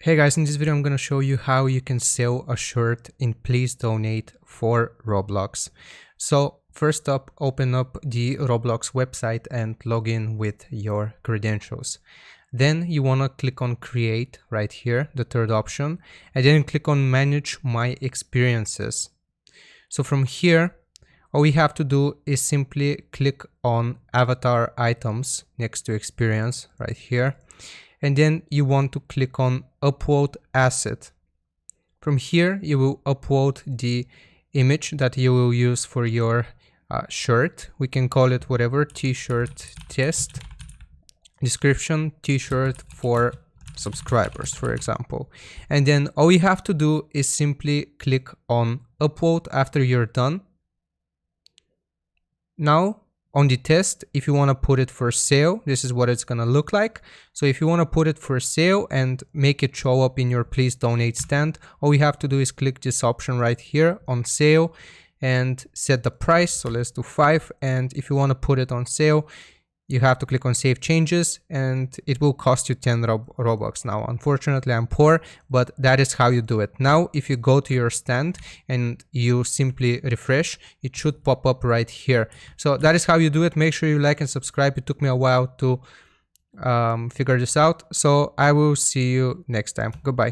Hey guys, in this video I'm gonna show you how you can sell a shirt in Please Donate for Roblox. So first up, open up the Roblox website and log in with your credentials. Then you wanna click on Create right here, the third option, and then click on Manage My Experiences. So from here, all we have to do is simply click on Avatar Items next to Experience right here. And then you want to click on Upload Asset. From here, you will upload the image that you will use for your shirt. We can call it whatever, t-shirt test. Description, t-shirt for subscribers, for example. And then all you have to do is simply click on Upload after you're done. Now, on the test, if you want to put it for sale, this is what it's going to look like. So if you want to put it for sale and make it show up in your Please Donate stand, all you have to do is click this option right here on sale and set the price. So let's do 5. And if you want to put it on sale, you have to click on Save Changes and it will cost you 10 Robux. Now, unfortunately, I'm poor, but that is how you do it. Now, if you go to your stand and you simply refresh, it should pop up right here. So that is how you do it. Make sure you like and subscribe. It took me a while to figure this out. So I will see you next time. Goodbye.